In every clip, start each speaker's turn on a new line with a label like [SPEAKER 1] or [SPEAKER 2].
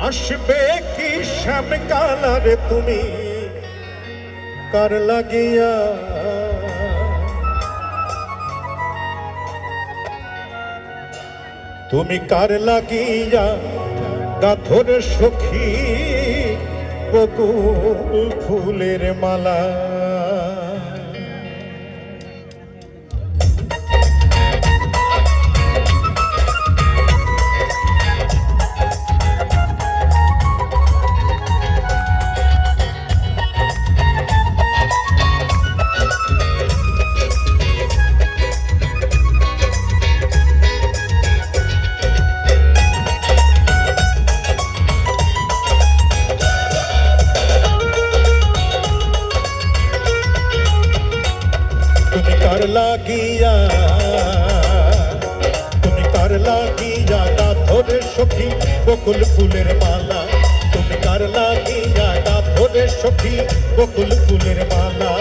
[SPEAKER 1] আসবে কি শ্যামকালারে তুমি কার লাগিয়া, তুমি কার লাগিয়া গাথর সখী বকুল ফুলের মালা। তুমি কার লাগিয়া, তুমি কার লাগিয়া গাথরে সখী বকুল ফুলের মালা। তুমি কার লাগিয়া গাথরে সখী বকুল ফুলের মালা।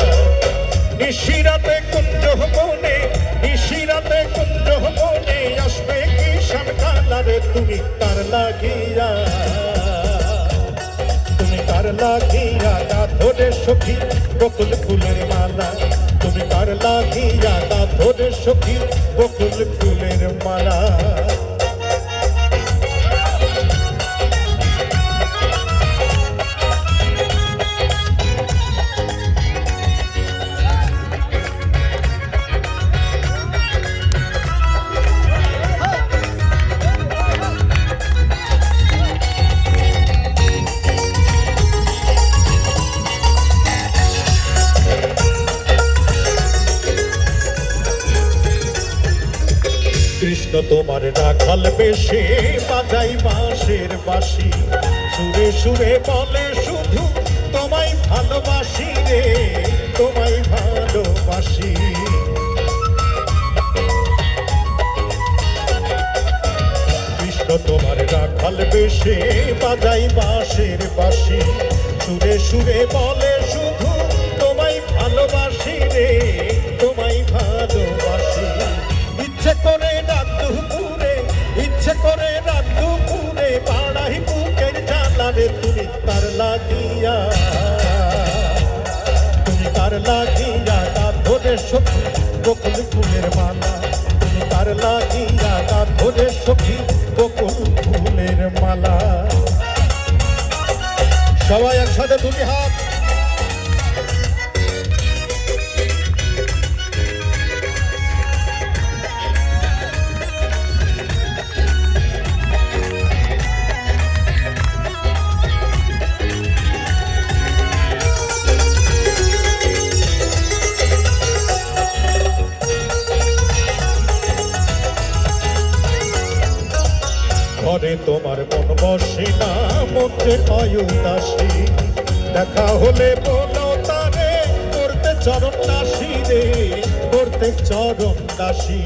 [SPEAKER 1] নিশিরাতে কুঞ্জ বনে, নিশিরাতে কুঞ্জ বনে আসবে কি শ্যামকালারে তুমি কার লাগিয়া, তুমি কার লাগিয়া গাথরে সখী বকুল ফুলের মালা। তুমি কার লাগিয়া গাথরে সখী বকুল ফুলের মালা। কৃষ্ণ তোমার রাখাল বেশে বাজাই বাঁশের বাঁশি, সুরে সুরে বলে শুধু তোমায় ভালোবাসি রে, তোমায় ভালোবাসি। কৃষ্ণ তোমার রাখাল বেশে বাজাই বাঁশের বাঁশি, সুরে সুরে বলে শুধু তোমায় ভালোবাসি রে, তোমায় ভালোবাসি। ইচ্ছে করে রাত দুপুরে, ইচ্ছে করে রাত দুপুরে বাড়াই বুকের জ্বালারে তুমি কার লাগিয়া, তুমি কার লাগিয়া গাথরে সখী বকুল ফুলের মালা। তুমি কার লাগিয়া গাথরে সখী বকুল ফুলের মালা। সবাই একসাথে দুটি হাত। ঘরে তোমার মন বসে না, মধ্যে হয় উদাসী। দেখা হলে বলো তারে করতে চরণ দাসী রে, করতে চরণ দাসী।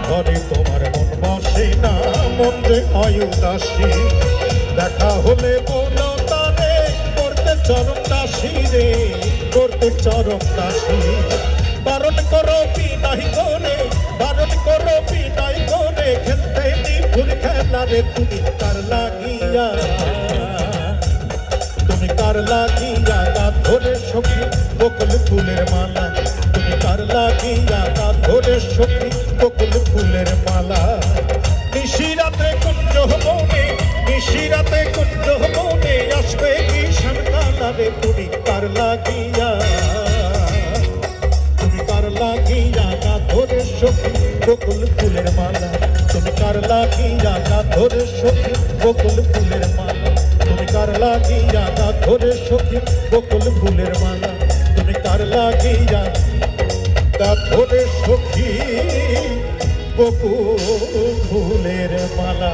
[SPEAKER 1] ঘরে তোমার মন বসে না, মধ্যে হয় উদাসী। দেখা হলে বলো তারে করতে চরণ দাসী রে, করতে চরণ দাসী। বারণ করো বিনাই করে, বারণ করো বিনাই করে খেলতে নিপুর খেলা রে তুমি কার লাগিয়া, তুমি কার লাগিয়া গাথরে সখী বকুল ফুলের মালা। তুমি কার লাগিয়া গাথরে সখী বকুল ফুলের মালা। নিশিরাতে কুঞ্জ বনে, নিশিরাতে কুঞ্জ বনে আসবে কি শ্যামকালারে তুমি কার লাগিয়া, লাগিয়া গাথরে সখী বকুল ফুলের মালা। তুমি কার লাগিয়া গাথরে সখী বকুল ফুলের মালা। তুমি কার লাগিয়া গাথরে সখী বকুল ফুলের মালা। তুমি কার লাগিয়া গাথরে সখী বকুল ফুলের মালা।